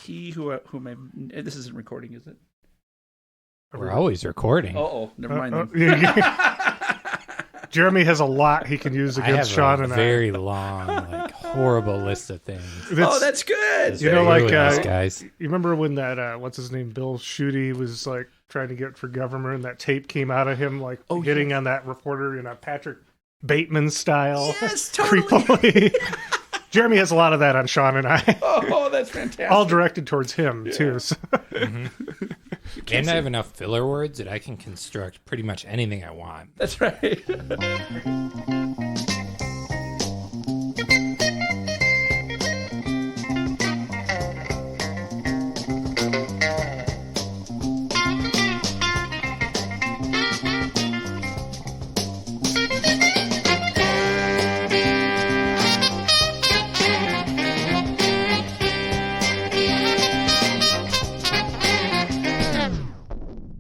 he whom I... This isn't recording, is it? We're always recording. Oh, never mind then. Jeremy has a lot he can use against Sean and I. I have a very long, horrible list of things. That's good. You know, guys. You remember when that, what's his name, Bill Schuette was trying to get for governor and that tape came out of him hitting on that reporter in a Patrick Bateman style. Yes, totally. Creepily. Jeremy has a lot of that on Sean and I. Oh, that's fantastic. All directed towards him, too. So. Mm-hmm. And I have enough filler words that I can construct pretty much anything I want. That's right.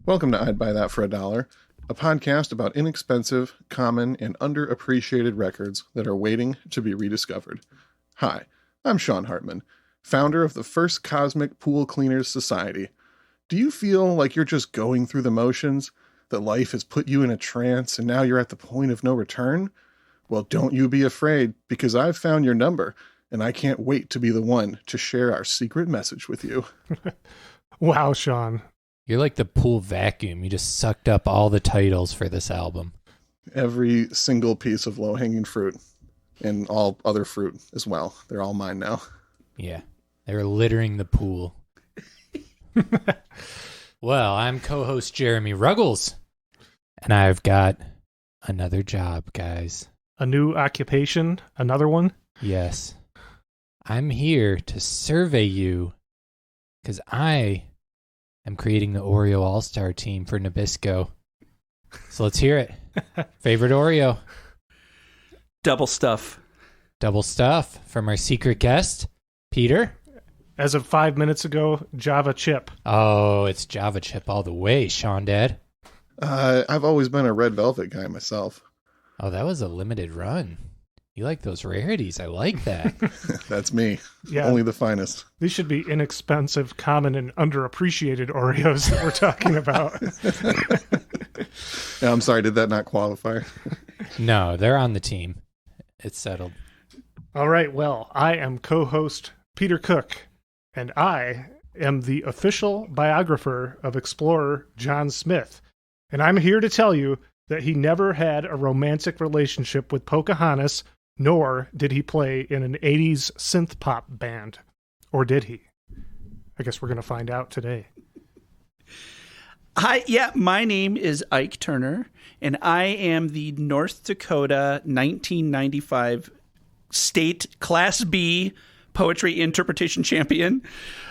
Welcome to I'd Buy That for $1, a podcast about inexpensive, common, and underappreciated records that are waiting to be rediscovered. Hi, I'm Sean Hartman, founder of the First Cosmic Pool Cleaners Society. Do you feel like you're just going through the motions, that life has put you in a trance and now you're at the point of no return? Well, don't you be afraid, because I've found your number, and I can't wait to be the one to share our secret message with you. Wow, Sean. You're like the pool vacuum. You just sucked up all the titles for this album. Every single piece of low-hanging fruit, and all other fruit as well. They're all mine now. Yeah, they're littering the pool. Well, I'm co-host Jeremy Ruggles, and I've got another job, guys. A new occupation? Another one? Yes. I'm here to survey you, because I'm creating the Oreo All-Star team for Nabisco. So let's hear it. Favorite Oreo? Double stuff. Double stuff from our secret guest, Peter. As of 5 minutes ago, Java chip. Oh, it's Java chip all the way, Sean Dad. I've always been a red velvet guy myself. Oh, that was a limited run. You like those rarities. I like that. That's me. Yeah. Only the finest. These should be inexpensive, common, and underappreciated Oreos that we're talking about. Yeah, I'm sorry, did that not qualify? No, they're on the team. It's settled. All right, well, I am co-host Peter Cook, and I am the official biographer of explorer John Smith. And I'm here to tell you that he never had a romantic relationship with Pocahontas, nor did he play in an 80s synth pop band. Or did he? I guess we're going to find out today. Hi, my name is Ike Turner, and I am the North Dakota 1995 State Class B Poetry Interpretation Champion,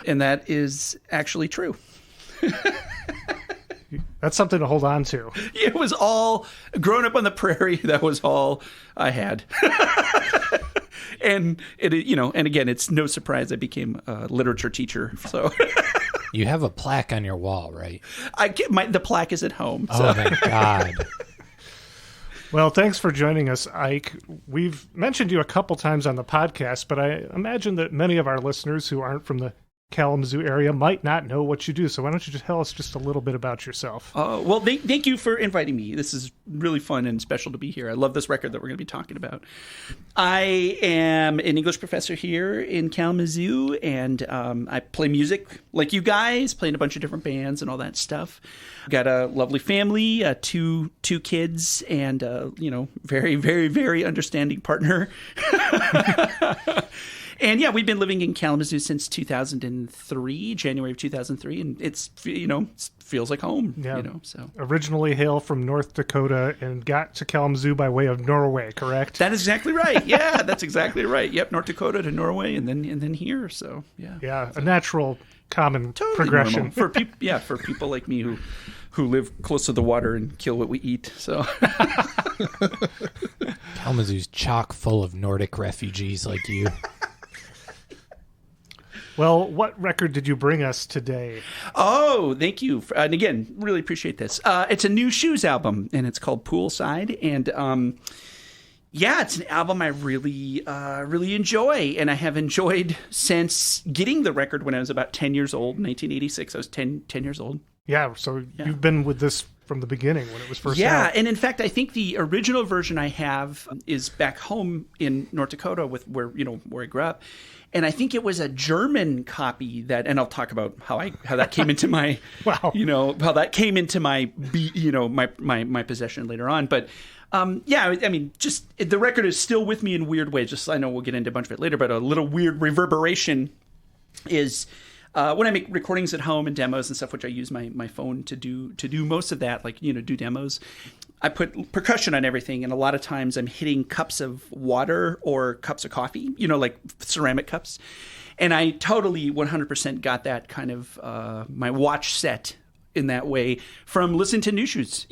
and that is actually true. That's something to hold on to. It was all, growing up on the prairie, that was all I had. And and again, it's no surprise I became a literature teacher. So you have a plaque on your wall, right? The plaque is at home. So. Oh, thank God. Well, thanks for joining us, Ike. We've mentioned you a couple times on the podcast, but I imagine that many of our listeners who aren't from the Kalamazoo area might not know what you do. So why don't you just tell us just a little bit about yourself? Well, thank you for inviting me. This is really fun and special to be here. I love this record that we're going to be talking about. I am an English professor here in Kalamazoo, and I play music like you guys, play in a bunch of different bands and all that stuff. Got a lovely family, two kids, and very, very, very understanding partner. And yeah, we've been living in Kalamazoo since 2003, January of 2003, and it's feels like home. Yeah. So originally hail from North Dakota and got to Kalamazoo by way of Norway, correct? That is exactly right. Yeah, that's exactly right. Yep, North Dakota to Norway, and then here. So yeah. Yeah, a natural, common totally progression for people. Yeah, for people like me who live close to the water and kill what we eat. So Kalamazoo's chock full of Nordic refugees like you. Well, what record did you bring us today? Oh, thank you. And again, really appreciate this. It's a Nu Shooz album, and it's called Poolside. And Yeah, it's an album I really, really enjoy, and I have enjoyed since getting the record when I was about 10 years old. 1986, I was 10 years old. Yeah, so you've been with this from the beginning when it was first out. Yeah, and in fact, I think the original version I have is back home in North Dakota, where I grew up, and I think it was a German copy and I'll talk about how that came into my wow, how that came into my my possession later on, but. I mean, just the record is still with me in weird ways. Just I know we'll get into a bunch of it later, but a little weird reverberation is when I make recordings at home and demos and stuff, which I use my phone to do most of that, like do demos. I put percussion on everything, and a lot of times I'm hitting cups of water or cups of coffee, like ceramic cups, and I totally 100% got that kind of my watch set. In that way from listening to Nu Shooz,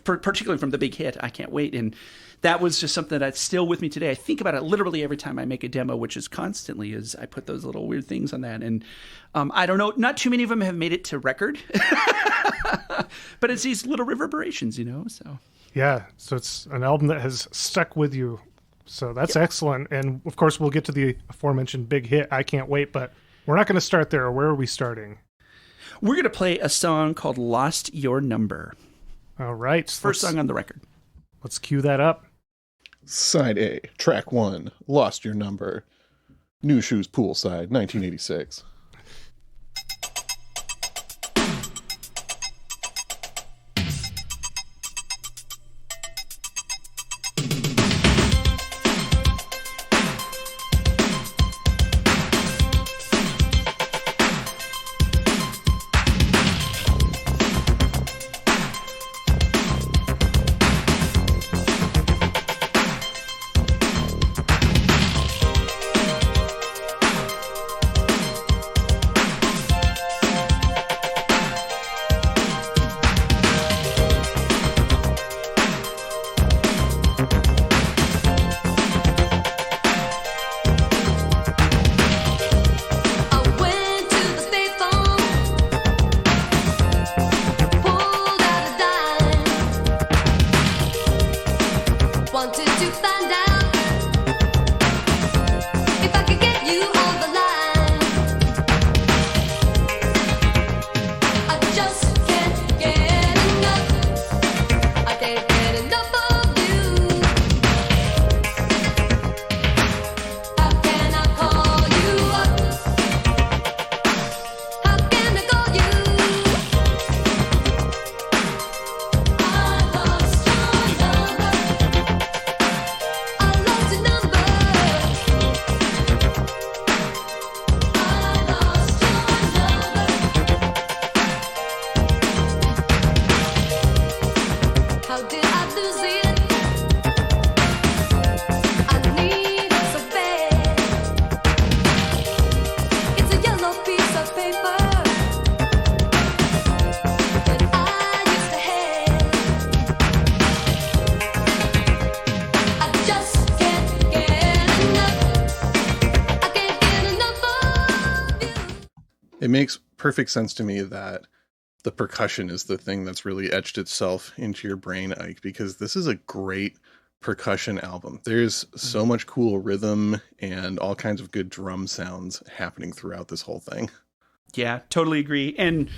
particularly from the big hit, I Can't Wait. And that was just something that's still with me today. I think about it literally every time I make a demo, which is constantly, is I put those little weird things on that. And I don't know, not too many of them have made it to record, but it's these little reverberations, so. Yeah, so it's an album that has stuck with you. So that's excellent. And of course, we'll get to the aforementioned big hit, I Can't Wait, but we're not going to start there. Where are we starting? We're going to play a song called Lost Your Number. All right. First song on the record. Let's cue that up. Side A, track 1, Lost Your Number. Nu Shooz, Poolside, 1986. It makes perfect sense to me that the percussion is the thing that's really etched itself into your brain, Ike, because this is a great percussion album. There's so much cool rhythm and all kinds of good drum sounds happening throughout this whole thing. Yeah, totally agree. And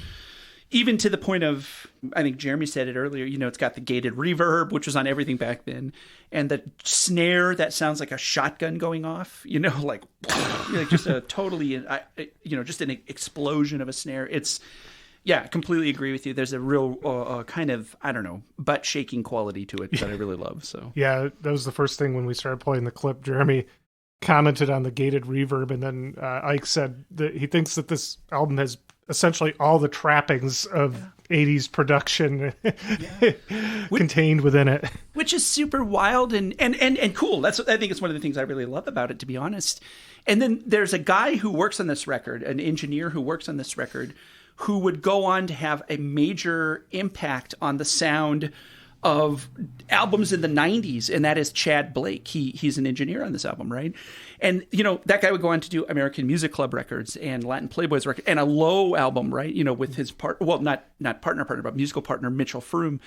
even to the point of, I think Jeremy said it earlier, it's got the gated reverb, which was on everything back then, and the snare that sounds like a shotgun going off, like just a totally, just an explosion of a snare. I completely agree with you. There's a real kind of, butt shaking quality to it that I really love. So yeah, that was the first thing when we started playing the clip. Jeremy commented on the gated reverb, and then Ike said that he thinks that this album has essentially all the trappings of 80s production contained within it, which is super wild and cool. I think it's one of the things I really love about it, to be honest. And then there's a guy who works on this record, an engineer who works on this record, who would go on to have a major impact on the sound of albums in the 90s, and that is Chad Blake. He's an engineer on this album, right? And, that guy would go on to do American Music Club records and Latin Playboys records and a Low album, right? With his not partner, but musical partner, Mitchell Froome.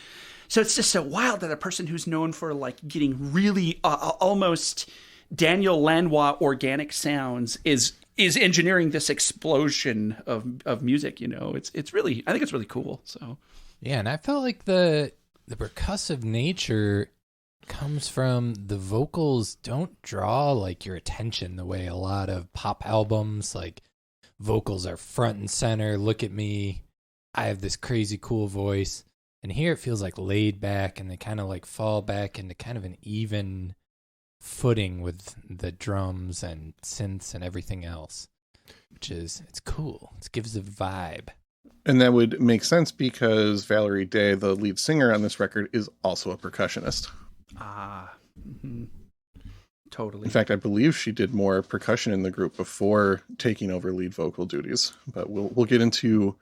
So it's just so wild that a person who's known for like getting really almost Daniel Lanois organic sounds is engineering this explosion of music. It's really, I think it's really cool. So yeah, and I felt like the percussive nature comes from the vocals don't draw like your attention the way a lot of pop albums, like vocals are front and center. Look at me, I have this crazy cool voice. And here it feels like laid back, and they kind of like fall back into kind of an even footing with the drums and synths and everything else, it's cool. It gives a vibe. And that would make sense because Valerie Day, the lead singer on this record, is also a percussionist. Mm-hmm. Totally. In fact, I believe she did more percussion in the group before taking over lead vocal duties. But we'll get into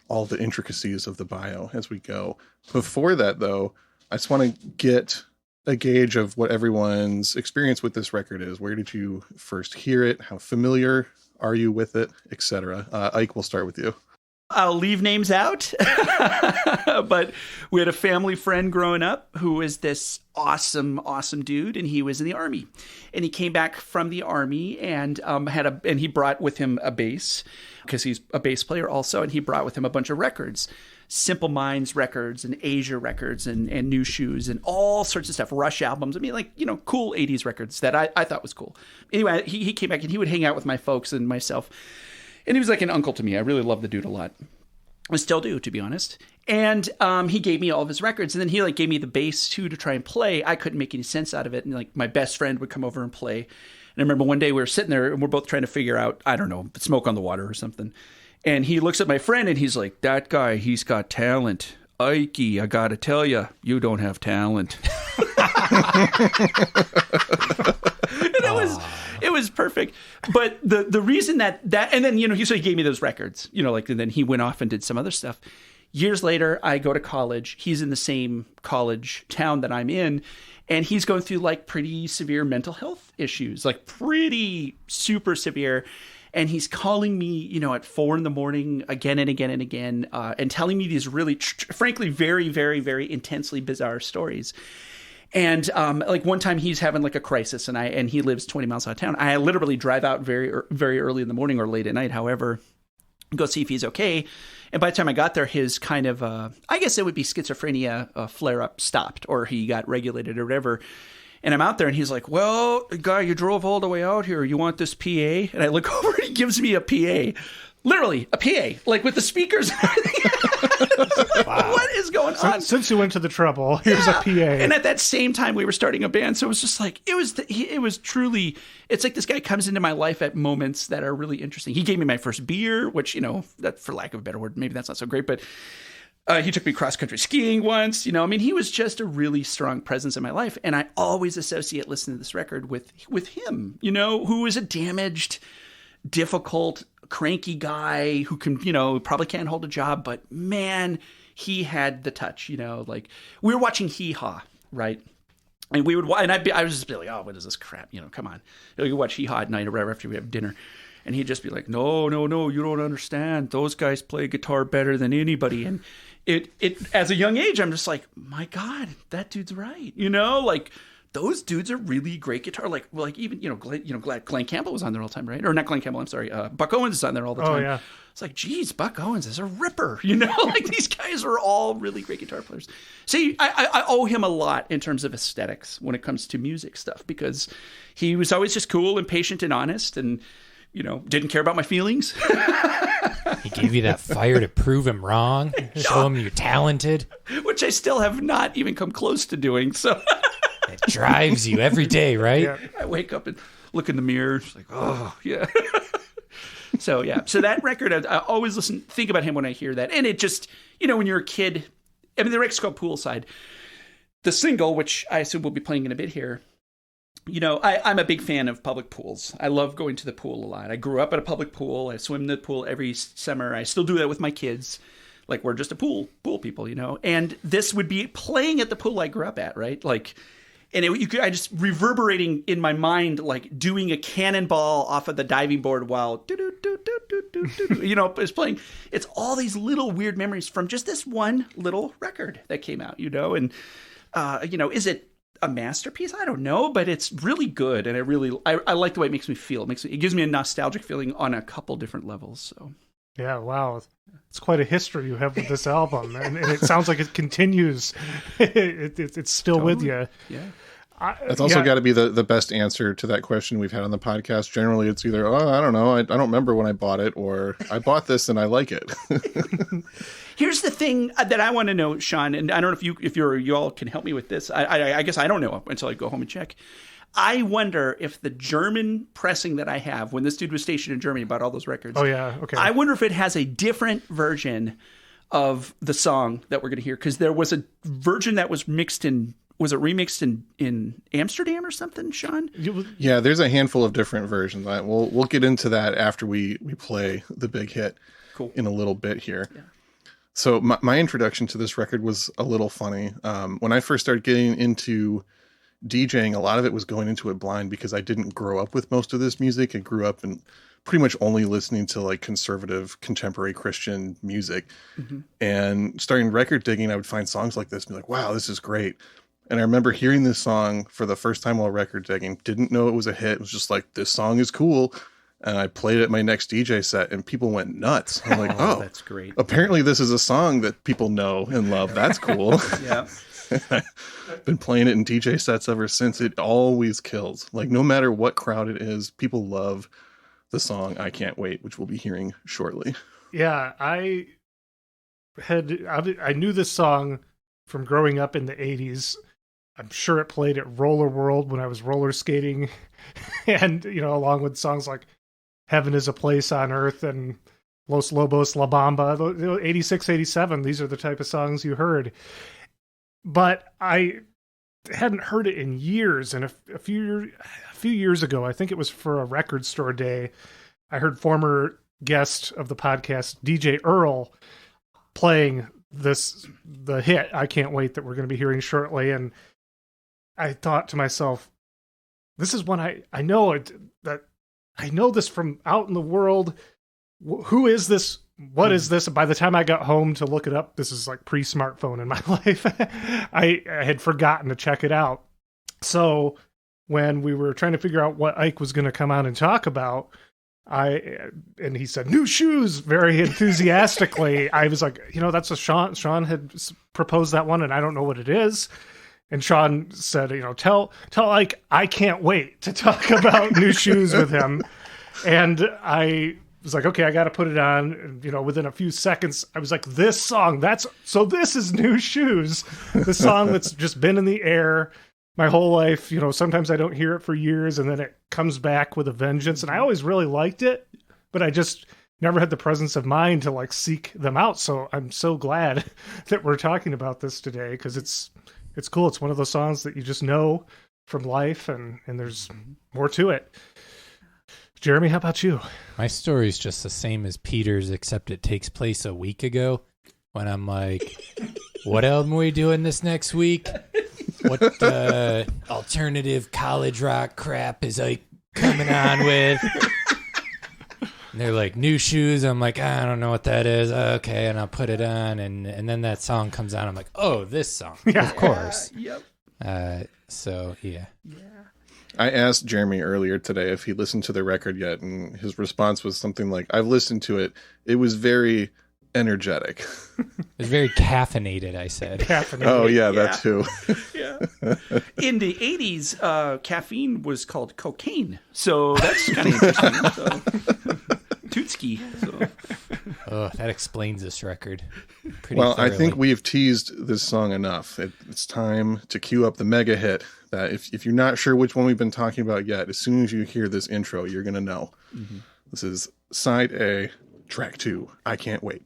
all the intricacies of the bio as we go. Before that, though, I just want to get a gauge of what everyone's experience with this record is. Where did you first hear it? How familiar are you with it, etc.? Ike, we'll start with you. I'll leave names out, but we had a family friend growing up who was this awesome dude, and he was in the Army. And he came back from the Army and and he brought with him a bass, because he's a bass player also, and he brought with him a bunch of records. Simple Minds records and Asia records and Nu Shooz and all sorts of stuff, Rush albums. I mean, like, cool 80s records that I thought was cool. Anyway, he came back and he would hang out with my folks and myself. And he was like an uncle to me. I really loved the dude a lot. I still do, to be honest. And he gave me all of his records. And then he gave me the bass too to try and play. I couldn't make any sense out of it. And my best friend would come over and play. And I remember one day we were sitting there and we're both trying to figure out, I don't know, Smoke on the Water or something. And he looks at my friend and he's like, "That guy, he's got talent. Ike, I gotta tell you, you don't have talent." And it was perfect. But the reason that and then, so he gave me those records, and then he went off and did some other stuff. Years later, I go to college. He's in the same college town that I'm in. And he's going through pretty severe mental health issues, pretty super severe. And he's calling me, at 4 a.m. again and again and again, and telling me these really, frankly, very, very, very intensely bizarre stories. And one time he's having a crisis, and he lives 20 miles out of town. I literally drive out very, very early in the morning or late at night, however, go see if he's okay. And by the time I got there, his kind of, I guess it would be schizophrenia flare-up stopped, or he got regulated or whatever. And I'm out there and he's like, "Well, guy, you drove all the way out here. You want this PA?" And I look over and he gives me a PA. Literally, a PA, with the speakers and everything. Wow. What is going on? Since you went to the trouble, here's a PA. And at that same time, we were starting a band. So it was just it was truly, it's like this guy comes into my life at moments that are really interesting. He gave me my first beer, which, that, for lack of a better word, maybe that's not so great, but he took me cross-country skiing once. He was just a really strong presence in my life. And I always associate listening to this record with him, who is a damaged, difficult, cranky guy who can, probably can't hold a job. But, man, he had the touch, we were watching Hee Haw, right? And we would, and I was just like, "Oh, what is this crap? Come on." We would watch Hee Haw at night or whatever after we have dinner. And he'd just be like, "No, you don't understand. Those guys play guitar better than anybody." And it as a young age, I'm just like, my God, that dude's right. Those dudes are really great guitar. Even Glenn Campbell was on there all the time, right? Or not Glenn Campbell, I'm sorry. Buck Owens is on there all the time. Oh, yeah. It's like, geez, Buck Owens is a ripper. These guys are all really great guitar players. See, I owe him a lot in terms of aesthetics when it comes to music stuff, because he was always just cool and patient and honest and, didn't care about my feelings. He gave you that fire to prove him wrong, show him you're talented. Which I still have not even come close to doing, so... It drives you every day, right? Yeah. I wake up and look in the mirror. It's like, oh, yeah. So that record, I always think about him when I hear that. And it just, when you're a kid, the record's called Poolside. The single, which I assume we'll be playing in a bit here, I'm a big fan of public pools. I love going to the pool a lot. I grew up at a public pool. I swim in the pool every summer. I still do that with my kids. Like we're just a pool people, you know. And this would be playing at the pool I grew up at, right? Like, and I just reverberating in my mind, like doing a cannonball off of the diving board while you know, it's playing. It's all these little weird memories from just this one little record that came out, you know. And you know, is it a masterpiece? I don't know, but it's really good, and I like the way it makes me feel. It gives me a nostalgic feeling on a couple different levels. So yeah, wow, it's quite a history you have with this album, and it sounds like it continues. It's still with you. Yeah. That's also got to be the best answer to that question we've had on the podcast. Generally, it's either, oh, I don't know, I don't remember when I bought it, or I bought this and I like it. Here's the thing that I want to know, Sean, and I don't know if you all can help me with this. I guess I don't know until I go home and check. I wonder if the German pressing that I have when this dude was stationed in Germany bought all those records. Oh yeah, okay. I wonder if it has a different version of the song that we're going to hear, because there was a version that was mixed in. Was it remixed in Amsterdam or something, Sean? Yeah, there's a handful of different versions. We'll get into that after we play the big hit in a little bit here. Yeah. So my introduction to this record was a little funny. When I first started getting into DJing, a lot of it was going into it blind because I didn't grow up with most of this music. I grew up in pretty much only listening to like conservative, contemporary Christian music. Mm-hmm. And starting record digging, I would find songs like this and be like, wow, this is great. And I remember hearing this song for the first time while record digging. Didn't know it was a hit. It was just like, this song is cool. And I played it at my next DJ set, and people went nuts. I'm like, oh, that's great. Apparently this is a song that people know and love. That's cool. Yeah. I've been playing it in DJ sets ever since. It always kills. Like, no matter what crowd it is, people love the song I Can't Wait, which we'll be hearing shortly. Yeah, I knew this song from growing up in the 80s. I'm sure it played at Roller World when I was roller skating, and, you know, along with songs like Heaven is a Place on Earth and Los Lobos La Bamba, 86, 87, these are the type of songs you heard. But I hadn't heard it in years, and a few years ago, I think it was for a record store day, I heard former guest of the podcast, DJ Earl, playing the hit I Can't Wait that we're going to be hearing shortly, and I thought to myself, this is one I know that I know this from out in the world. Who is this? What is this? By the time I got home to look it up, this is like pre-smartphone in my life. I had forgotten to check it out. So when we were trying to figure out what Ike was going to come on and talk about, and he said Nu Shooz very enthusiastically. I was like, you know, that's a Sean had proposed that one, and I don't know what it is. And Sean said, you know, tell Ike I can't wait to talk about Nu Shooz with him. And I was like, okay, I got to put it on. And, you know, within a few seconds, I was like, this song, this is Nu Shooz, the song that's just been in the air my whole life. You know, sometimes I don't hear it for years, and then it comes back with a vengeance. And I always really liked it, but I just never had the presence of mind to like seek them out. So I'm so glad that we're talking about this today, because it's cool. It's one of those songs that you just know from life, and there's more to it. Jeremy, how about you? My story's just the same as Peter's, except it takes place a week ago, when I'm like, what album are we doing this next week? What alternative college rock crap is I coming on with? And they're like, Nu Shooz. I'm like, I don't know what that is. Okay, and I'll put it on, and then that song comes on. I'm like, oh, this song. Yeah. Of course. Yep. So, yeah. Yeah. I asked Jeremy earlier today if he listened to the record yet, and his response was something like, I've listened to it. It was very energetic. It was very caffeinated, I said. Caffeinated. Oh, yeah, that too. Yeah. In the 80s, caffeine was called cocaine. So that's kind of interesting. So. Tootski. So. Oh, that explains this record pretty well, thoroughly. I think we've teased this song enough. It's time to cue up the mega hit that if you're not sure which one we've been talking about yet, as soon as you hear this intro, you're going to know. Mm-hmm. This is Side A, Track 2, I Can't Wait.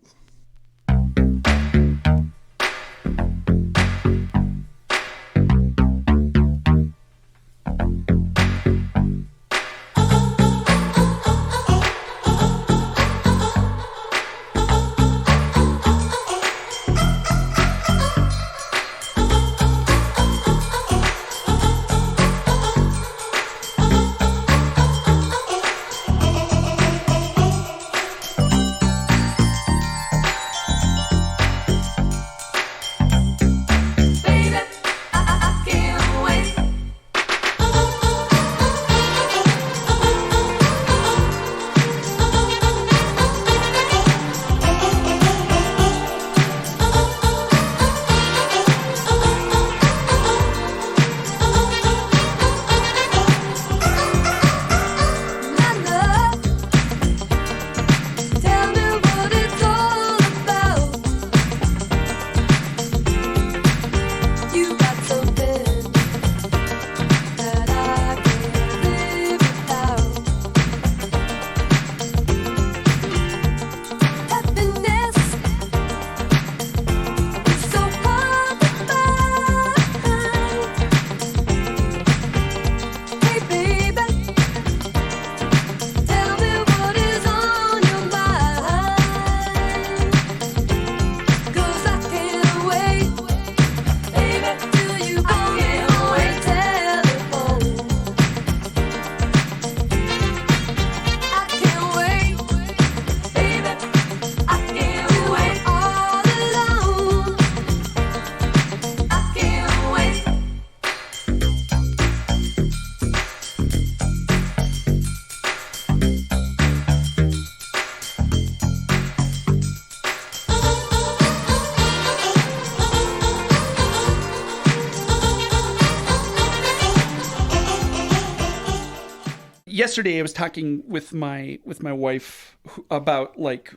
yesterday I was talking with my wife about like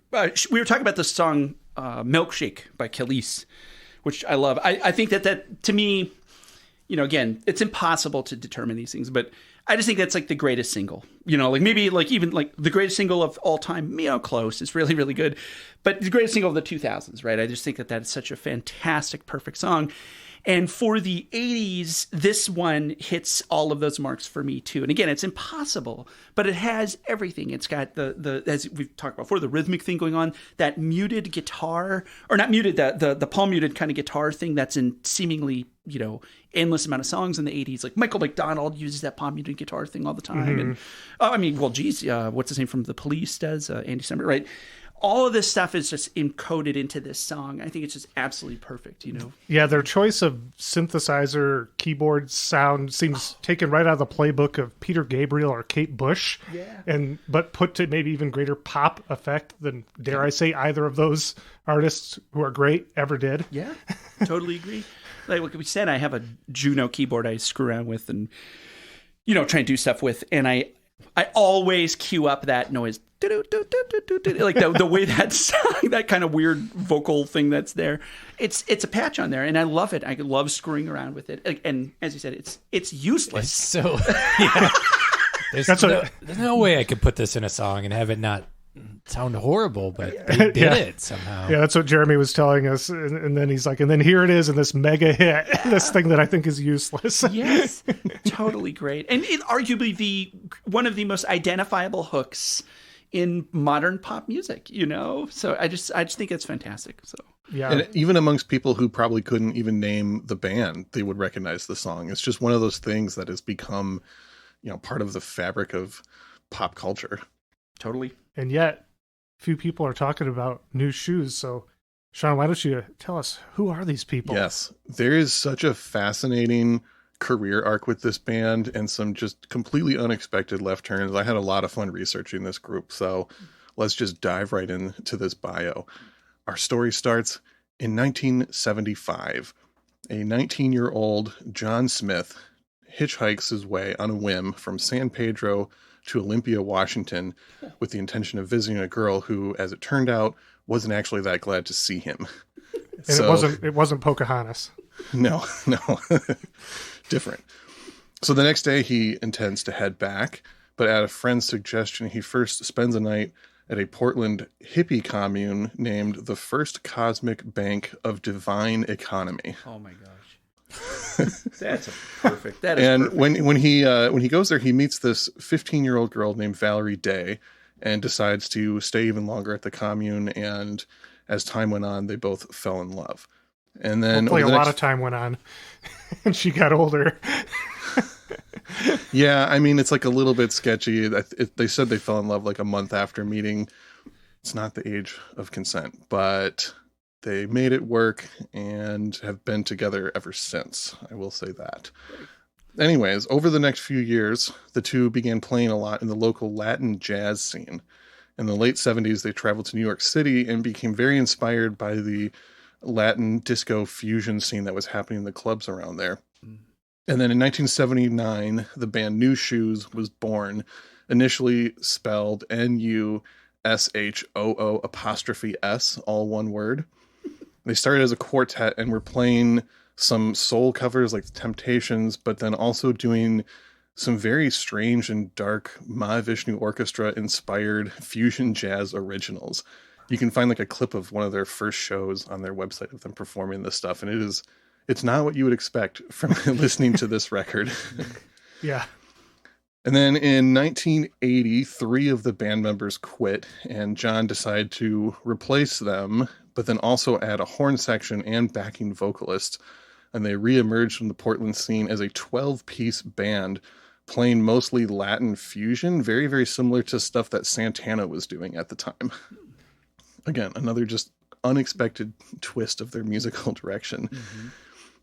we were talking about the song Milkshake by Khalees, which I love. I think that to me, you know, again, it's impossible to determine these things, but I just think that's like the greatest single, you know, like maybe like even like the greatest single of all time, you know, close. It's really, really good. But the greatest single of the 2000s, right? I just think that is such a fantastic, perfect song. And for the 80s, this one hits all of those marks for me too. And again, it's impossible, but it has everything. It's got the as we've talked about before, the rhythmic thing going on, that muted guitar, or not muted, the palm muted kind of guitar thing that's in seemingly, you know, endless amount of songs in the 80s. Like Michael McDonald uses that palm muted guitar thing all the time. Mm-hmm. And I mean, well, geez, what's his name from The Police does, Andy Samberg, right? All of this stuff is just encoded into this song. I think it's just absolutely perfect, you know? Yeah, their choice of synthesizer keyboard sound seems taken right out of the playbook of Peter Gabriel or Kate Bush. Yeah. But put to maybe even greater pop effect than, dare I say, either of those artists who are great ever did. Yeah, totally agree. Like we said, I have a Juno keyboard I screw around with and, you know, try and do stuff with. And I always cue up that noise. Like the way that kind of weird vocal thing that's there, it's a patch on there, and I love it. I love screwing around with it, and as you said, it's useless. It's so yeah. There's no way I could put this in a song and have it not sound horrible, but they did it somehow. Yeah, that's what Jeremy was telling us, and then he's like, and then here it is in this mega hit, this thing that I think is useless. Yes, totally great, and it arguably one of the most identifiable hooks in modern pop music, you know? So I just think it's fantastic. So yeah. And even amongst people who probably couldn't even name the band, they would recognize the song. It's just one of those things that has become, you know, part of the fabric of pop culture. Totally. And yet, few people are talking about Nu Shooz. So Sean, why don't you tell us, who are these people? Yes, there is such a fascinating career arc with this band and some just completely unexpected left turns. I had a lot of fun researching this group, so let's just dive right into this bio. Our story starts in 1975. A 19-year-old John Smith hitchhikes his way on a whim from San Pedro to Olympia, Washington, with the intention of visiting a girl who, as it turned out, wasn't actually that glad to see him. And it wasn't Pocahontas. No. Different. So the next day he intends to head back, but at a friend's suggestion, he first spends a night at a Portland hippie commune named the First Cosmic Bank of Divine Economy. Oh my gosh. That's perfect. That is and perfect. when he goes there, he meets this 15-year-old girl named Valerie Day and decides to stay even longer at the commune, and as time went on, they both fell in love. And then hopefully a lot of time went on and she got older. Yeah, I mean, it's like a little bit sketchy. They said they fell in love like a month after meeting. It's not the age of consent, but they made it work and have been together ever since. I will say that. Anyways, over the next few years, the two began playing a lot in the local Latin jazz scene. In the late 70s, they traveled to New York City and became very inspired by the Latin disco fusion scene that was happening in the clubs around there. And then in 1979, the band Nu Shooz was born, initially spelled NUSHOO'S, all one word. They started as a quartet and were playing some soul covers like The Temptations, but then also doing some very strange and dark Mahavishnu Orchestra inspired fusion jazz originals. You can find like a clip of one of their first shows on their website of them performing this stuff, and it's not what you would expect from listening to this record. Yeah. And then in 1980, 3 of the band members quit, and John decided to replace them, but then also add a horn section and backing vocalist. And they reemerged from the Portland scene as a 12-piece band, playing mostly Latin fusion, very, very similar to stuff that Santana was doing at the time. Again, another just unexpected twist of their musical direction. Mm-hmm.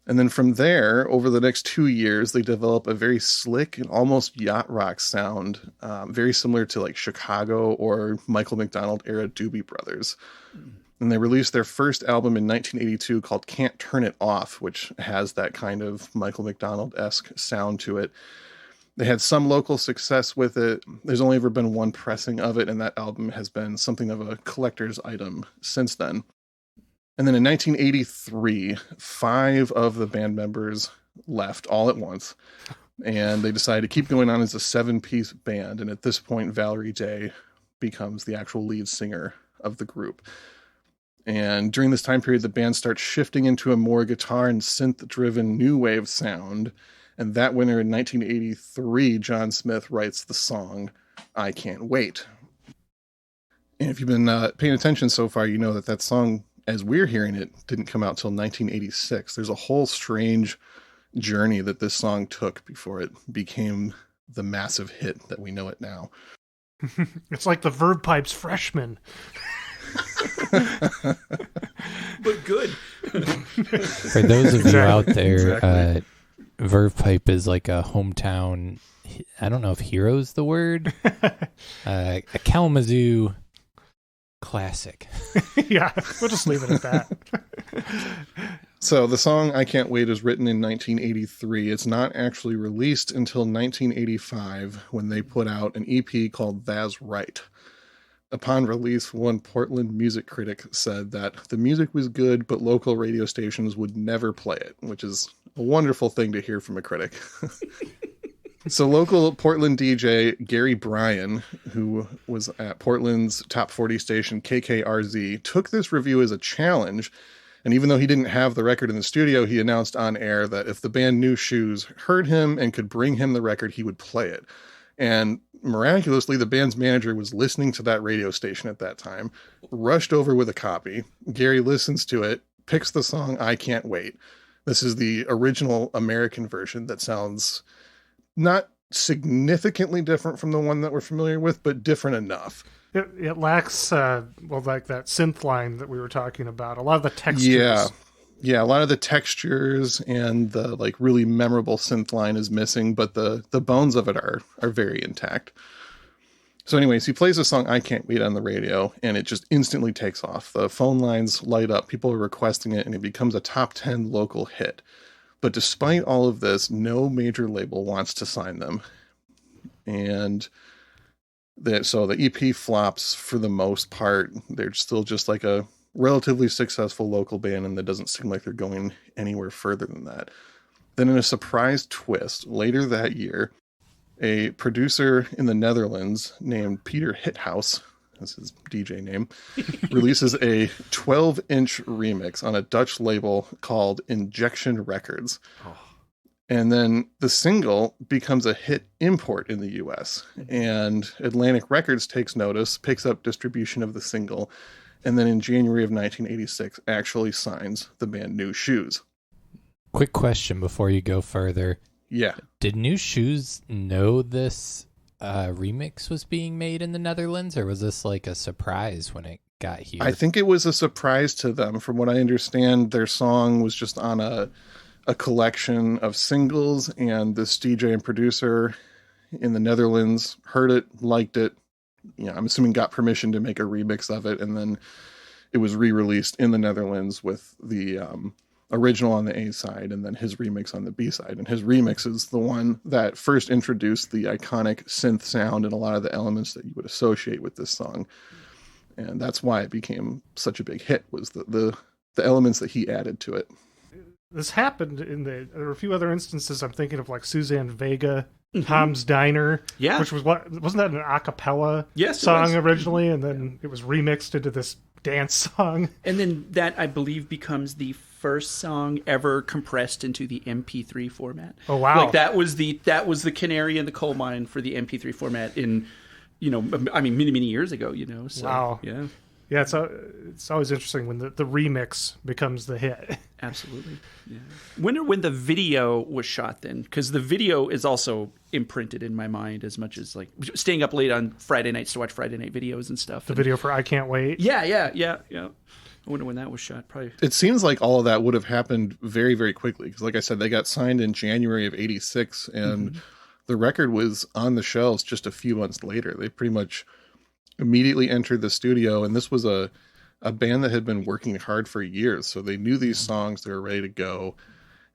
And then from there, over the next 2 years, they develop a very slick and almost yacht rock sound, very similar to like Chicago or Michael McDonald era Doobie Brothers. And they released their first album in 1982 called Can't Turn It Off, which has that kind of Michael McDonald-esque sound to it. They had some local success with it. There's only ever been one pressing of it, and that album has been something of a collector's item since then. And then in 1983, 5 of the band members left all at once, and they decided to keep going on as a 7-piece band. And at this point, Valerie Day becomes the actual lead singer of the group. And during this time period, the band starts shifting into a more guitar and synth-driven new wave sound. And that winter in 1983, John Smith writes the song, I Can't Wait. And if you've been paying attention so far, you know that that song, as we're hearing it, didn't come out till 1986. There's a whole strange journey that this song took before it became the massive hit that we know it now. It's like the Verve Pipe's Freshman. But good. For those of you out there, Exactly. Verve Pipe is like a hometown, I don't know if hero's the word, a Kalamazoo classic. Yeah, we'll just leave it at that. So the song I Can't Wait is written in 1983. It's not actually released until 1985 when they put out an EP called Tha's Right. Upon release, one Portland music critic said that the music was good, but local radio stations would never play it, which is a wonderful thing to hear from a critic. So local Portland DJ Gary Bryan, who was at Portland's top 40 station KKRZ, took this review as a challenge. And even though he didn't have the record in the studio, he announced on air that if the band Nu Shooz heard him and could bring him the record, he would play it. And miraculously, the band's manager was listening to that radio station at that time, rushed over with a copy. Gary listens to it, picks the song I Can't Wait. This is the original American version that sounds not significantly different from the one that we're familiar with, but different enough. It lacks, like that synth line that we were talking about. A lot of the textures. Yeah, a lot of the textures and the like really memorable synth line is missing, but the bones of it are very intact. So anyways, he plays the song I Can't Wait on the radio, and it just instantly takes off. The phone lines light up, people are requesting it, and it becomes a top 10 local hit. But despite all of this, no major label wants to sign them. And so the EP flops for the most part. They're still just like a relatively successful local band, and that doesn't seem like they're going anywhere further than that. Then in a surprise twist, later that year, a producer in the Netherlands named Peter Hithouse, that's his DJ name, releases a 12-inch remix on a Dutch label called Injection Records. Oh. And then the single becomes a hit import in the US. And Atlantic Records takes notice, picks up distribution of the single, and then in January of 1986 actually signs the band Nu Shooz. Quick question before you go further. Yeah. Did Nu Shooz know this remix was being made in the Netherlands, or was this like a surprise when it got here? I think it was a surprise to them. From what I understand, their song was just on a collection of singles, and this DJ and producer in the Netherlands heard it, liked it, I'm assuming got permission to make a remix of it, and then it was re-released in the Netherlands with the original on the A side and then his remix on the B side. And his remix is the one that first introduced the iconic synth sound and a lot of the elements that you would associate with this song. And that's why it became such a big hit, was the elements that he added to it. This happened there are a few other instances. I'm thinking of like Suzanne Vega, Tom's Diner, which was wasn't that an a cappella song originally, and then it was remixed into this dance song. And then that, I believe, becomes the first song ever compressed into the MP3 format. Oh wow! Like that was the canary in the coal mine for the MP3 format in, many years ago. So, wow. Yeah, it's always interesting when the remix becomes the hit. Absolutely. Yeah. When the video was shot then, because the video is also imprinted in my mind as much as like staying up late on Friday nights to watch Friday night videos and stuff. The video for I Can't Wait. Yeah. I wonder when that was shot. Probably. It seems like all of that would have happened very, very quickly. Because like I said, they got signed in January of 86, and the record was on the shelves just a few months later. They pretty much immediately entered the studio, and this was a band that had been working hard for years, so they knew these songs, they were ready to go.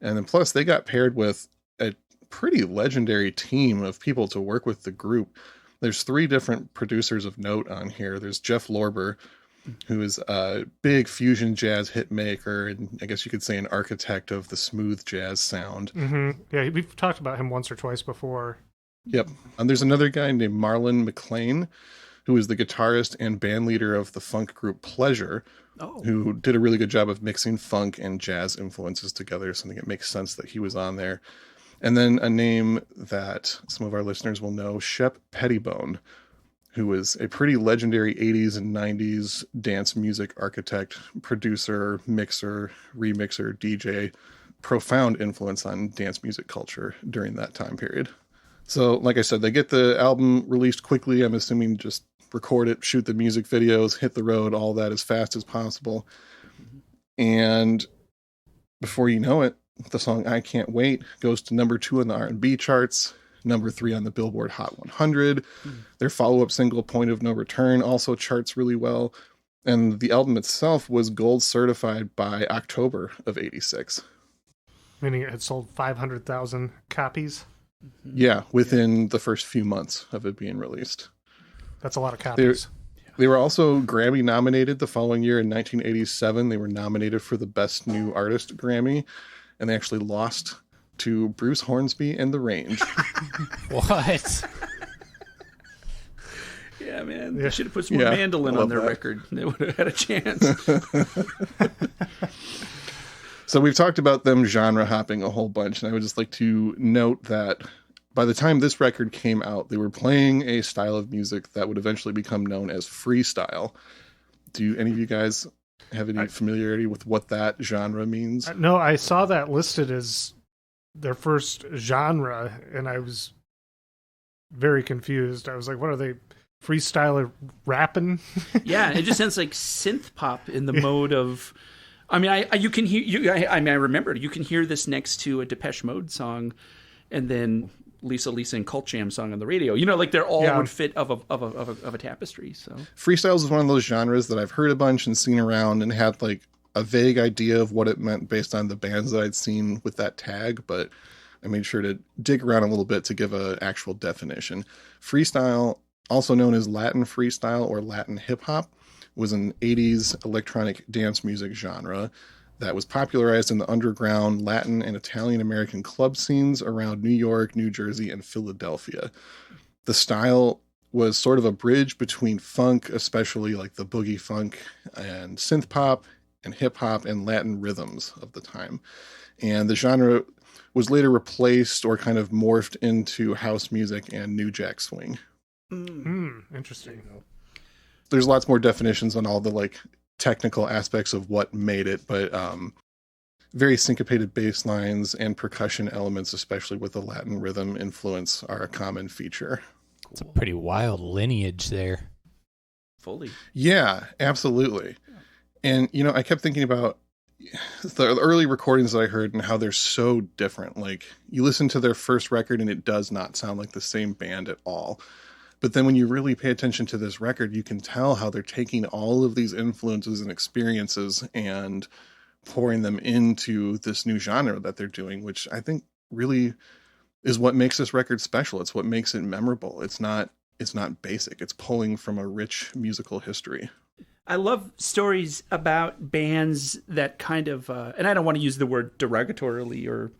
And then plus they got paired with a pretty legendary team of people to work with the group. There's 3 different producers of note on here. There's Jeff Lorber, who is a big fusion jazz hit maker, and I guess you could say an architect of the smooth jazz sound. Mm-hmm. Yeah, we've talked about him once or twice before. Yep. And there's another guy named Marlon McLean, who is the guitarist and band leader of the funk group Pleasure, who did a really good job of mixing funk and jazz influences together. So I think it makes sense that he was on there. And then a name that some of our listeners will know, Shep Pettibone, who was a pretty legendary 80s and 90s dance music architect, producer, mixer, remixer, DJ, profound influence on dance music culture during that time period. So, like I said, they get the album released quickly. I'm assuming just record it, shoot the music videos, hit the road, all that as fast as possible. And before you know it, the song I Can't Wait goes to number 2 on the R&B charts, number 3 on the Billboard Hot 100. Their follow-up single, Point of No Return, also charts really well. And the album itself was gold certified by October of 86. Meaning it had sold 500,000 copies? Yeah, within the first few months of it being released. That's a lot of copies. They were also Grammy nominated the following year in 1987. They were nominated for the Best New Artist Grammy, and they actually lost to Bruce Hornsby and The Range. What? Yeah, man. They should have put some more mandolin on their record. They would have had a chance. So we've talked about them genre hopping a whole bunch, and I would just like to note that by the time this record came out, they were playing a style of music that would eventually become known as freestyle. Do any of you guys have any familiarity with what that genre means? No, I saw that listed as their first genre, and I was very confused. I was like, what are they, freestyler rapping? Yeah, it just sounds like synth pop in the mode of... I mean, you can hear. I remember you can hear this next to a Depeche Mode song, and then Lisa and Cult Jam song on the radio. You know, like they're all would fit of a tapestry. So freestyles is one of those genres that I've heard a bunch and seen around, and had like a vague idea of what it meant based on the bands that I'd seen with that tag. But I made sure to dig around a little bit to give an actual definition. Freestyle, also known as Latin freestyle or Latin hip hop, was an 80s electronic dance music genre that was popularized in the underground Latin and Italian American club scenes around New York, New Jersey, and Philadelphia. The style was sort of a bridge between funk, especially like the boogie funk, and synth pop and hip hop and Latin rhythms of the time. And the genre was later replaced or kind of morphed into house music and new jack swing. Interesting. There's lots more definitions on all the like technical aspects of what made it, but very syncopated bass lines and percussion elements, especially with the Latin rhythm influence, are a common feature. It's a pretty wild lineage there. Fully. Yeah, absolutely. And, you know, I kept thinking about the early recordings that I heard and how they're so different. Like, you listen to their first record and it does not sound like the same band at all. But then when you really pay attention to this record, you can tell how they're taking all of these influences and experiences and pouring them into this new genre that they're doing, which I think really is what makes this record special. It's what makes it memorable. It's not basic. It's pulling from a rich musical history. I love stories about bands that kind of, and I don't want to use the word derogatorily or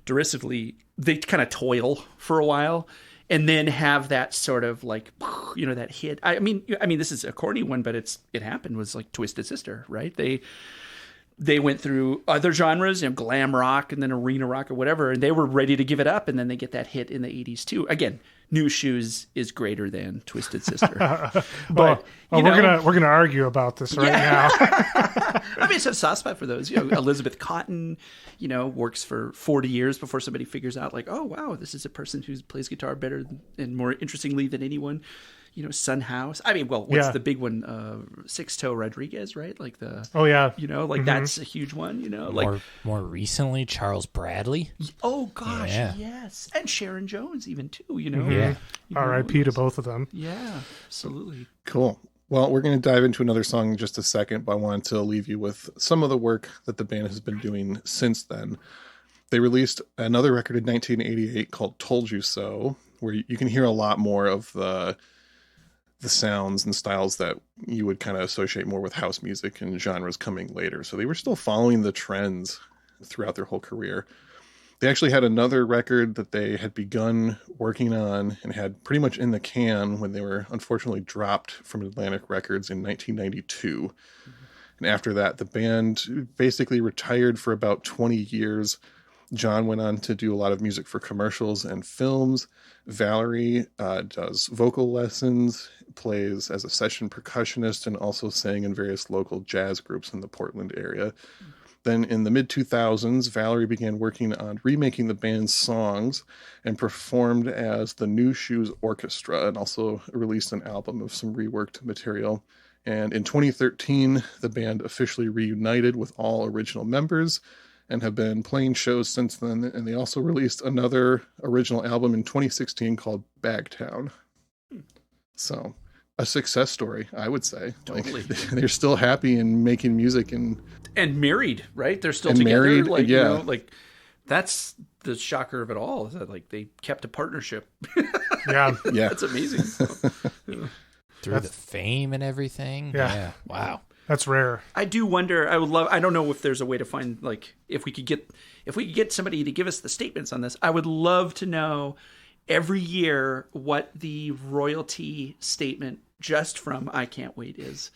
derisively, they kind of toil for a while and then have that sort of like, you know, that hit. I mean, this is a corny one, but it happened, was like Twisted Sister, right? They went through other genres, you know, glam rock and then arena rock or whatever, and they were ready to give it up, and then they get that hit in the 80s too. Again, Nu Shooz is greater than Twisted Sister. But we're gonna argue about this right now. I mean, it's a soft spot for those. You know, Elizabeth Cotton, you know, works for 40 years before somebody figures out, like, oh wow, this is a person who plays guitar better and more interestingly than anyone. You know, Sun House. I mean, well, what's the big one? Sixto Rodriguez, right? Like you know, like that's a huge one. You know, like more recently, Charles Bradley. Oh gosh, yes, and Sharon Jones even too. You know, yeah. R.I.P. to both of them. Yeah, absolutely. Cool. Well, we're going to dive into another song in just a second, but I wanted to leave you with some of the work that the band has been doing since then. They released another record in 1988 called Told You So, where you can hear a lot more of the sounds and styles that you would kind of associate more with house music and genres coming later. So they were still following the trends throughout their whole career. They actually had another record that they had begun working on and had pretty much in the can when they were unfortunately dropped from Atlantic Records in 1992. And after that, the band basically retired for about 20 years. John went on to do a lot of music for commercials and films. Valerie does vocal lessons, plays as a session percussionist, and also sang in various local jazz groups in the Portland area. Then in the mid-2000s, Valerie began working on remaking the band's songs and performed as the Nu Shooz Orchestra, and also released an album of some reworked material. And in 2013, the band officially reunited with all original members and have been playing shows since then. And they also released another original album in 2016 called Bagtown. So a success story, I would say. Totally. Like, they're still happy and making music and married, right? They're still and together. married, like, yeah. You know, like that's the shocker of it all. Is that like they kept a partnership. Yeah. yeah. That's amazing. Through the fame and everything. Yeah. Wow. That's rare. I do wonder. I don't know if there's a way to find, like, if we could get somebody to give us the statements on this. I would love to know every year what the royalty statement just from I Can't Wait is.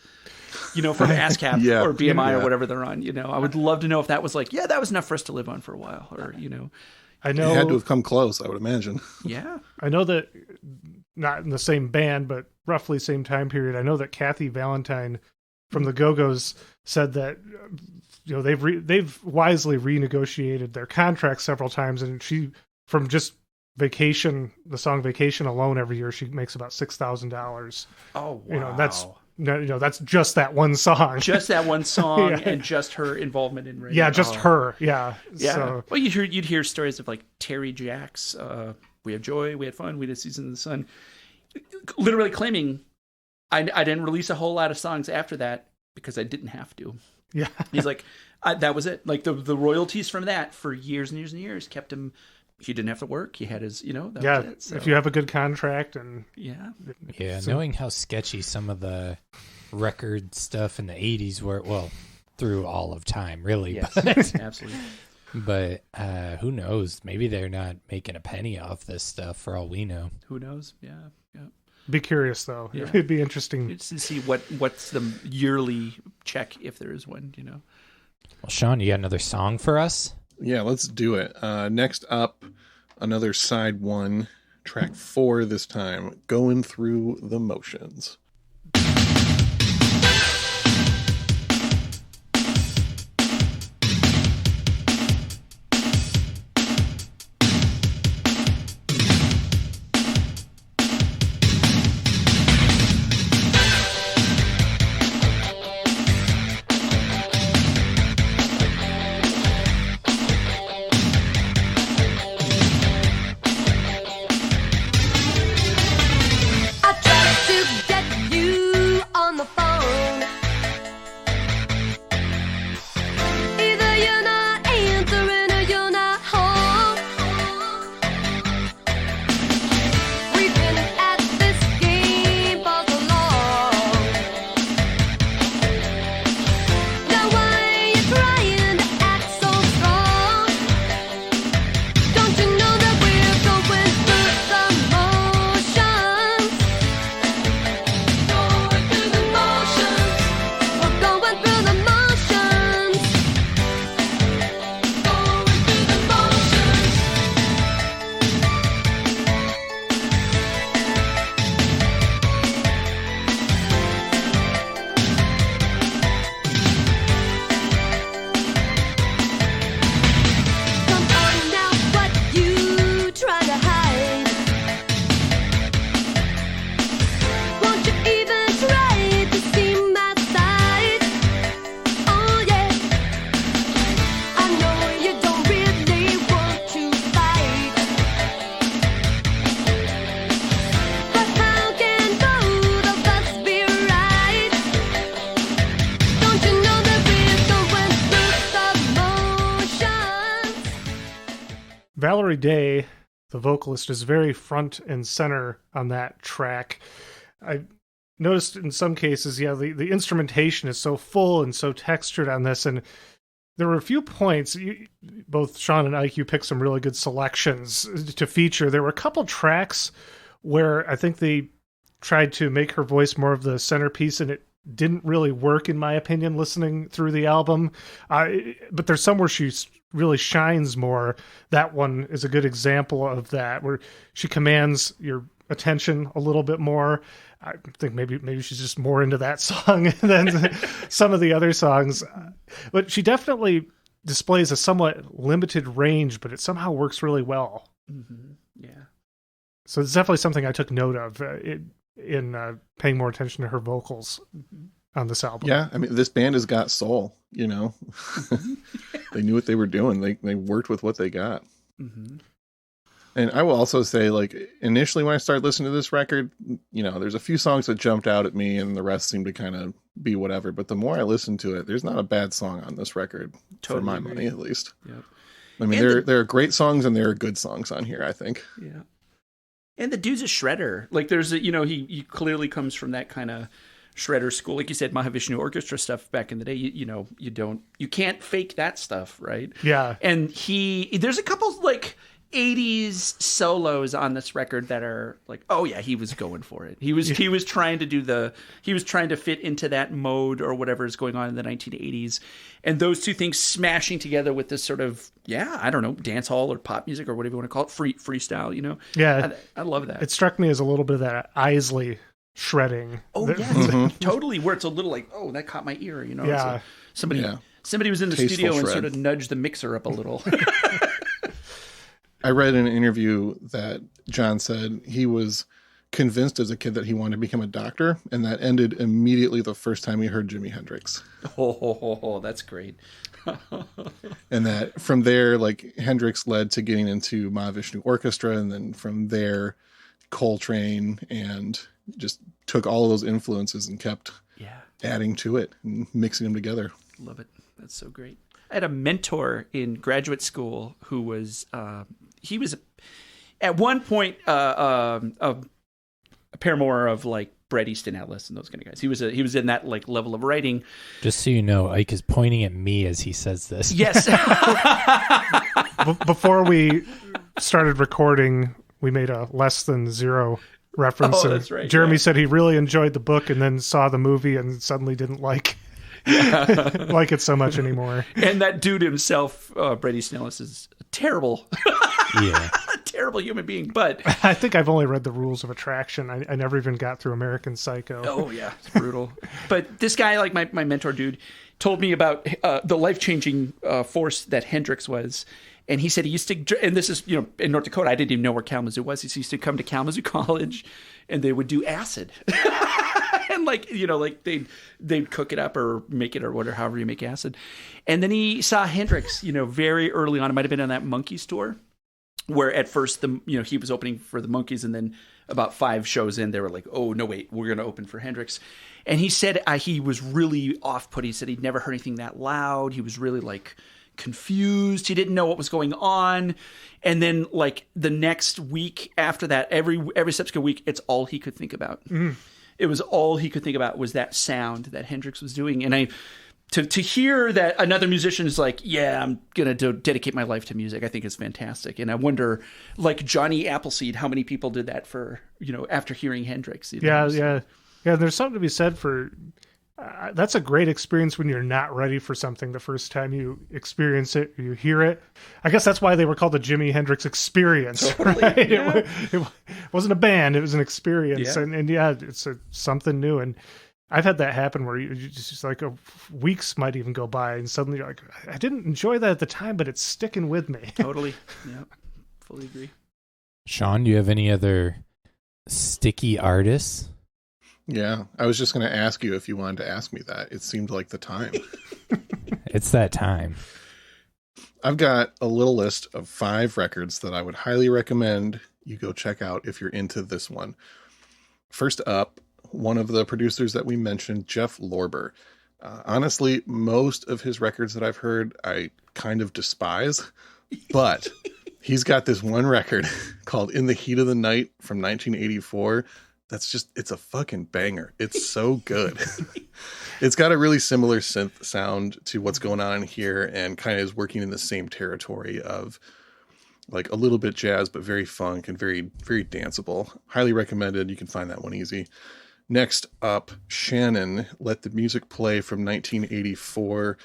You know, from ASCAP Yeah. or BMI Yeah. or whatever they're on. You know, I would love to know if that was like, yeah, that was enough for us to live on for a while, or you know, I It know. had to have come close, I would imagine. yeah. I know that, not in the same band, but roughly same time period. I know that Kathy Valentine from the Go-Go's said that, you know, they've wisely renegotiated their contracts several times, and she, from just Vacation, the song Vacation alone, every year she makes about $6,000. Oh, wow. You know, that's just that one song. Just that one song Yeah. and just her involvement in radio. Yeah, just her. Yeah. Yeah. So, Well, you'd hear stories of like Terry Jacks. We had joy, we had fun, we did Season of the Sun. Literally claiming, I didn't release a whole lot of songs after that because I didn't have to. yeah. He's like, that was it. Like the royalties from that for years and years and years kept him. He didn't have to work. He had his, you know. That was it. So, If you have a good contract and yeah. Yeah, So- knowing how sketchy some of the record stuff in the 80s were, well, through all of time, really. Yes, But, absolutely. but who knows? Maybe they're not making a penny off this stuff for all we know. Who knows? Yeah. be curious though. Yeah. It'd be interesting. Just to see what's the yearly check, if there is one, you know. Well, Sean, you got another song for us? Yeah, let's do it. Next up, another side one, track 4 this time, Going Through the Motions. I tried to get Valerie Day, the vocalist, is very front and center on that track. I noticed in some cases, the instrumentation is so full and so textured on this, and there were a few points, both Sean and Ike, you picked some really good selections to feature. There were a couple tracks where I think they tried to make her voice more of the centerpiece, and it didn't really work, in my opinion, listening through the album. But there's some where she really shines more. That one is a good example of that, where she commands your attention a little bit more. I think maybe she's just more into that song than some of the other songs. But she definitely displays a somewhat limited range, but it somehow works really well. Mm-hmm. Yeah. So it's definitely something I took note of in paying more attention to her vocals on this album. Yeah, I mean, this band has got soul, you know. They knew what they were doing. They worked with what they got. Mm-hmm. And I will also say, like, initially when I started listening to this record, you know, there's a few songs that jumped out at me and the rest seemed to kind of be whatever. But the more I listened to it, there's not a bad song on this record, Totally for my agree. money, at least. Yep. I mean, And there are great songs and there are good songs on here, I think. Yeah. And the dude's a shredder. Like, there's a, you know, he clearly comes from that kind of shredder school. Like you said, Mahavishnu Orchestra stuff back in the day, you can't fake that stuff, right? Yeah. And there's a couple, like, 80s solos on this record that are like, oh yeah, he was going for it. He was trying to fit into that mode or whatever is going on in the 1980s. And those two things smashing together with this sort of, I don't know, dance hall or pop music or whatever you want to call it, freestyle, you know? Yeah. I love that. It struck me as a little bit of that Isley shredding. Oh yeah, totally. Where it's a little like, oh, that caught my ear, you know? Yeah. Somebody was in the Tasteful studio and shred. sort of nudged the mixer up a little. I read in an interview that John said he was convinced as a kid that he wanted to become a doctor, and that ended immediately the first time he heard Jimi Hendrix. Oh, that's great. And that from there, like, Hendrix led to getting into Mahavishnu Orchestra, and then from there, Coltrane, and just took all of those influences and kept adding to it and mixing them together. Love it. That's so great. I had a mentor in graduate school who was he was at one point a paramour of like Bret Easton Ellis and those kind of guys. He was in that like level of writing. Just so you know, Ike is pointing at me as he says this. Yes. Before we started recording, we made a less than zero reference. Oh, that's right. Jeremy said he really enjoyed the book and then saw the movie and suddenly didn't like it so much anymore. And that dude himself, Bret Easton Ellis, is terrible. Terrible human being. But I think I've only read the Rules of Attraction. I never even got through American Psycho. Oh yeah, it's brutal. But this guy, like my mentor dude, told me about the life-changing force that Hendrix was. And he said he used to, and this is, in North Dakota, I didn't even know where Kalamazoo was. He used to come to Kalamazoo College and they would do acid. And they'd cook it up or make it or whatever, however you make acid. And then he saw Hendrix, very early on. It might have been on that Monkees tour where at first he was opening for the Monkees, and then about 5 shows in, they were like, oh, no, wait, we're going to open for Hendrix. And he said he was really off-put. He said he'd never heard anything that loud. He was really like confused. He didn't know what was going on. And then like the next week after that, every subsequent week, it's all he could think about. It was all he could think about was that sound that Hendrix was doing. And to hear that another musician is like, I'm going to dedicate my life to music, I think is fantastic. And I wonder, like Johnny Appleseed, how many people did that for, after hearing Hendrix. Yeah. There's something to be said for, that's a great experience when you're not ready for something the first time you experience it, or you hear it. I guess that's why they were called the Jimi Hendrix Experience. Totally, right? yeah. It wasn't a band, it was an experience. Yeah. And it's something new. And I've had that happen where you just like weeks might even go by and suddenly you're like, I didn't enjoy that at the time, but it's sticking with me. Totally. Yeah. Fully agree. Sean, do you have any other sticky artists? Yeah, I was just going to ask you if you wanted to ask me that. It seemed like the time. It's that time. I've got a little list of 5 records that I would highly recommend you go check out if you're into this one. First up, one of the producers that we mentioned, Jeff Lorber. Honestly, most of his records that I've heard, I kind of despise, but He's got this one record called In the Heat of the Night from 1984. It's a fucking banger. It's so good. It's got a really similar synth sound to what's going on in here, and kind of is working in the same territory of like a little bit jazz, but very funk and very, very danceable. Highly recommended. You can find that one easy. Next up, Shannon, Let the Music Play from 1984.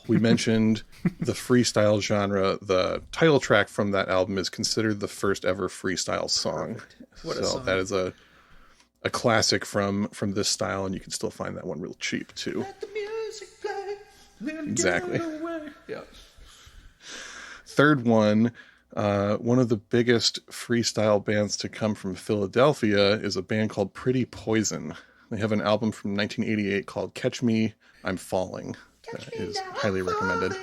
We mentioned the freestyle genre. The title track from that album is considered the first ever freestyle song. What a song. That is a classic from this style, and you can still find that one real cheap too. Let the music play. Exactly. Yeah. Third one, one of the biggest freestyle bands to come from Philadelphia is a band called Pretty Poison. They have an album from 1988 called Catch Me, I'm Falling. That is highly recommended.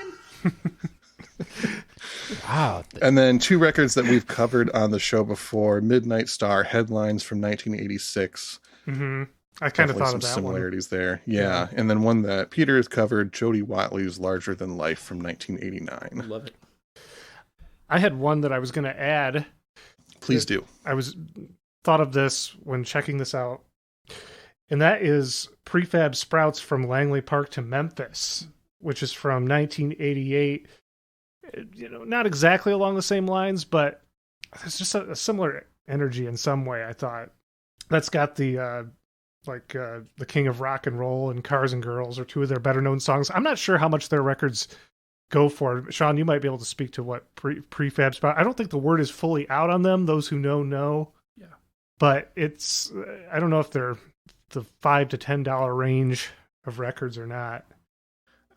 Wow. And then two records that we've covered on the show before, Midnight Star, Headlines from 1986. Mm-hmm. I kind of thought some of that similarities there. Yeah. And then one that Peter has covered, Jody Watley's Larger Than Life from 1989. Love it. I had one that I was going to add. Please do. I thought of this when checking this out, and that is Prefab Sprouts from Langley Park to Memphis, which is from 1988. Not exactly along the same lines, but there's just a similar energy in some way. I thought that's got the the King of Rock and Roll and Cars and Girls are two of their better known songs. I'm not sure how much their records go for. Sean, you might be able to speak to what Prefab Sprout. I don't think the word is fully out on them. Those who know. Yeah. But it's, I don't know if they're the $5 to $10 range of records or not.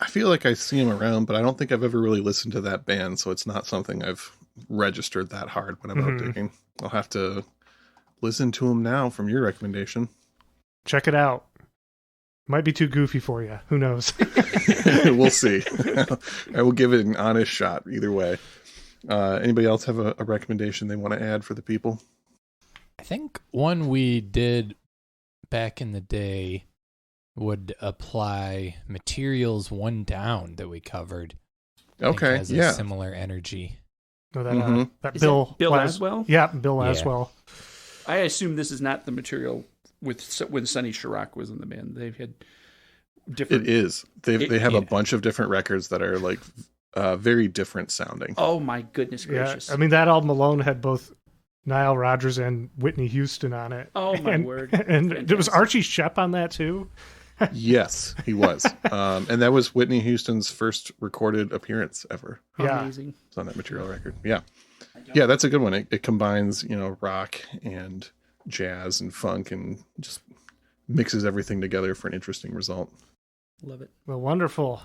I feel like I see them around, but I don't think I've ever really listened to that band, so it's not something I've registered that hard when I'm out digging. I'll have to listen to them now from your recommendation. Check it out. Might be too goofy for you. Who knows? We'll see. I will give it an honest shot either way. Anybody else have a recommendation they want to add for the people? I think one we did back in the day would apply Materials One Down that we covered. Okay, has yeah. a similar energy. No, that Is Bill that Bill Laswell? Yeah, Bill Yeah. Laswell. I assume this is not the material when Sonny Chirac was in the band. They've had different. It is. They have a bunch of different records that are like very different sounding. Oh my goodness gracious! Yeah, I mean that album alone had both Nile Rodgers and Whitney Houston on it. Oh my word! And there was Archie Shepp on that too. Yes, he was. And that was Whitney Houston's first recorded appearance ever. Yeah. Amazing. It's on that material record. Yeah. Yeah, that's a good one. It combines, rock and jazz and funk and just mixes everything together for an interesting result. Love it. Well, wonderful.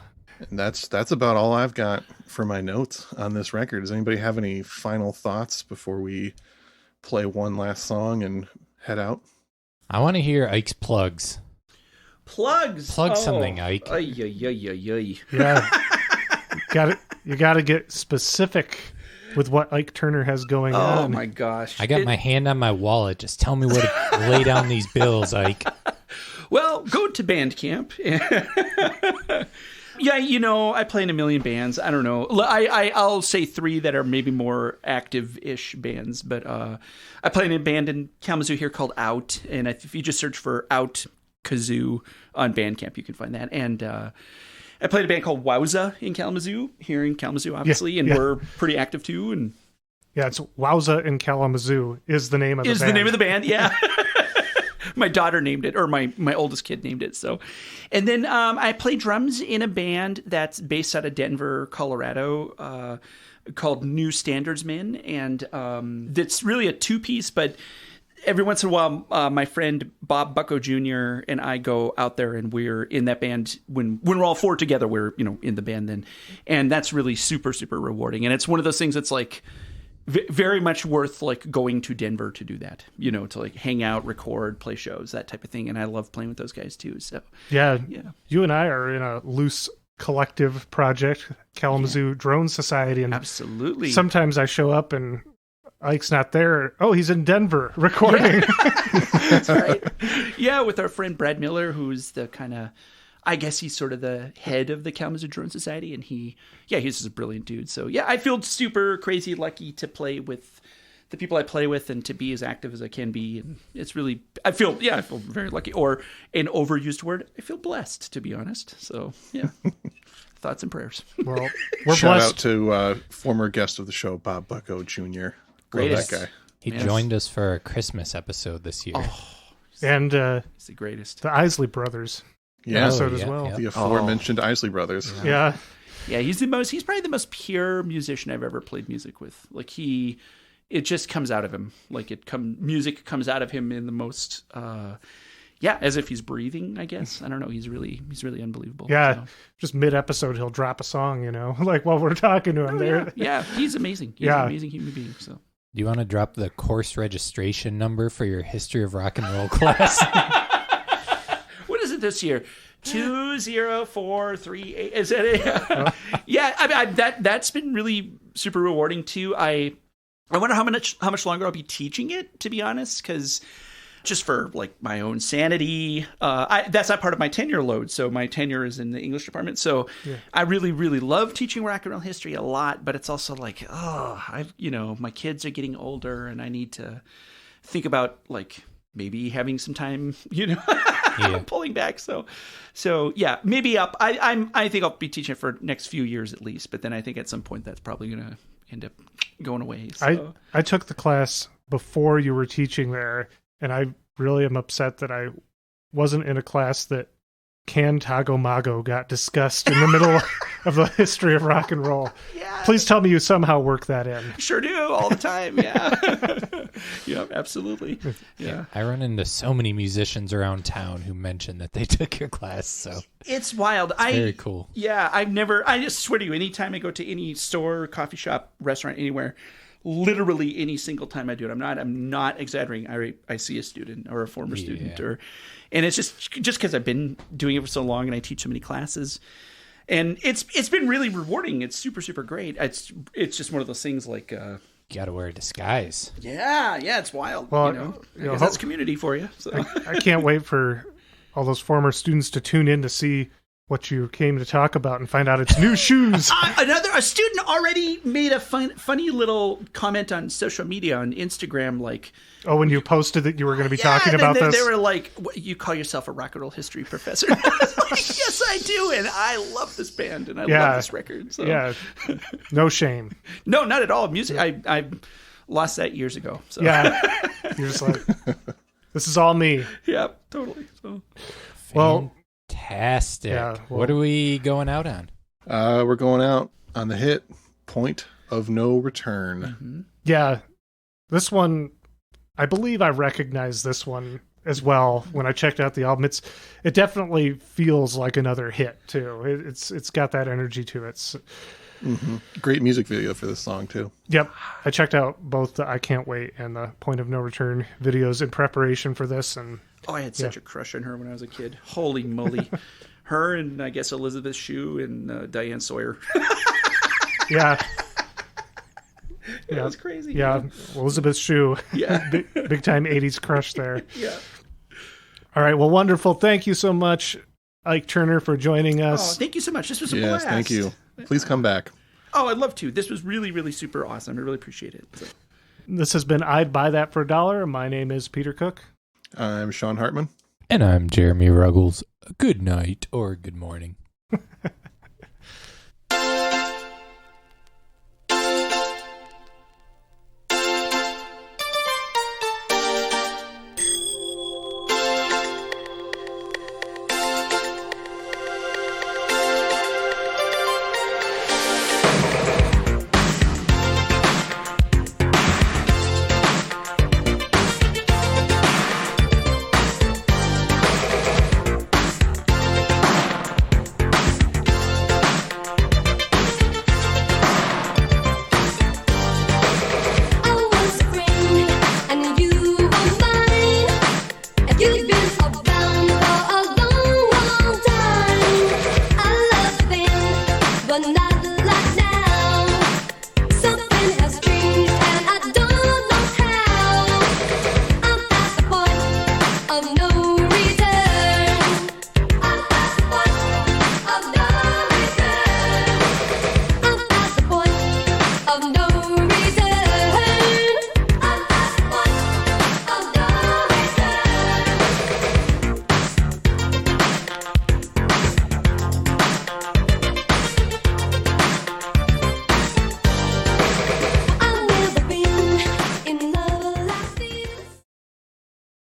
And that's about all I've got for my notes on this record. Does anybody have any final thoughts before we play one last song and head out? I want to hear Ike's plugs. Plugs. Plug something, Ike. Ay. Yeah. You got to get specific with what Ike Turner has going on. Oh my gosh! I got my hand on my wallet. Just tell me where to lay down these bills, Ike. Well, go to Bandcamp. Yeah, I play in a million bands. I don't know. I'll say three that are maybe more active-ish bands, but I play in a band in Kalamazoo here called Out, and if you just search for Out Kazoo on Bandcamp, you can find that. And I played a band called Wowza in Kalamazoo, here in Kalamazoo, obviously, and we're pretty active too. And yeah, it's Wowza in Kalamazoo is the name of the band. Is the name of the band, yeah. My daughter named it, or my oldest kid named it. So, and then I play drums in a band that's based out of Denver, Colorado, called New Standardsmen, and that's really a two-piece. But every once in a while, my friend Bob Bucko Jr. and I go out there, and we're in that band when we're all four together. We're in the band then, and that's really super super rewarding. And it's one of those things that's like very much worth like going to Denver to do that, to like hang out, record, play shows, that type of thing. And I love playing with those guys too. So yeah. You and I are in a loose collective project, Kalamazoo Drone Society, and absolutely. Sometimes I show up and Ike's not there. Oh, he's in Denver recording. Yeah. That's right. Yeah, with our friend Brad Miller, who's the kind of I guess he's sort of the head of the Kalamazoo Drone Society, and he's just a brilliant dude. So yeah, I feel super crazy lucky to play with the people I play with and to be as active as I can be. And it's really, I feel very lucky. Or an overused word, I feel blessed, to be honest. So yeah, thoughts and prayers. Well, we're Shout blessed. out to former guest of the show, Bob Bucko Jr. Greatest. Love that guy. He joined us for our Christmas episode this year. And He's the greatest. the Isley brothers Yeah, episode as yeah, well. yeah. the aforementioned Isley brothers. Yeah. Yeah, he's probably the most pure musician I've ever played music with. Like it just comes out of him. Like music comes out of him in the most, as if he's breathing, I guess. I don't know. He's really unbelievable. Yeah. So. Just mid-episode, he'll drop a song, like while we're talking to him there. Yeah, he's amazing. He's an amazing human being. So. Do you want to drop the course registration number for your history of rock and roll class? What is it this year? 20438. Is that it? Yeah, I mean, that's been really super rewarding too. I wonder how much longer I'll be teaching it, to be honest, because just for like my own sanity, that's not part of my tenure load. So my tenure is in the English department. So I really, really love teaching rock and roll history a lot, but it's also like, my kids are getting older and I need to think about like maybe having some time, pulling back. So yeah, maybe up. I think I'll be teaching it for next few years at least, but then I think at some point that's probably going to end up going away. So. I took the class before you were teaching there, and I really am upset that I wasn't in a class that Can Tago Mago got discussed in the middle of the history of rock and roll. Yeah. Please tell me you somehow work that in. Sure do, all the time, yeah. Yeah, absolutely. Yeah. I run into so many musicians around town who mention that they took your class, so It's wild. very cool. Yeah, I just swear to you, anytime I go to any store, coffee shop, restaurant, anywhere, literally any single time I do it, I'm not exaggerating. I see a student or a former student, and it's just because I've been doing it for so long and I teach so many classes, and it's been really rewarding. It's super, super great. It's just one of those things like You got to wear a disguise. yeah, it's wild. Well, I guess that's community for you. So. I can't wait for all those former students to tune in to see what you came to talk about and find out it's Nu Shooz. A student already made a funny little comment on social media, on Instagram, like, Oh, when you posted that you were going to be talking about this? They were like, you call yourself a rock and roll history professor? I was like, yes, I do, and I love this band, and I love this record. So. Yeah, no shame. No, not at all. Music, I lost that years ago. So. Yeah, you're just like, this is all me. Yeah, totally. So. Well, fantastic. Yeah, what are we going out on? We're going out on the hit Point of No Return. Mm-hmm. Yeah, this one, I believe I recognize this one as well when I checked out the album. It definitely feels like another hit too. It's got that energy to it. Mm-hmm. Great music video for this song too. Yep, I checked out both the I Can't Wait and the Point of No Return videos in preparation for this, and I had such a crush on her when I was a kid. Holy moly. Her and I guess Elizabeth Shue and Diane Sawyer. yeah. It was crazy. Yeah, Elizabeth Shue. Yeah. Big time 80s crush there. Yeah. All right, well, wonderful. Thank you so much, Ike Turner, for joining Oh, us. thank you so much. This was a Yes, blast. thank you. Please come back. Oh, I'd love to. This was really, really super awesome. I really appreciate it. So. This has been I'd Buy That for $1. My name is Peter Cook. I'm Sean Hartman. And I'm Jeremy Ruggles. Good night or good morning. But not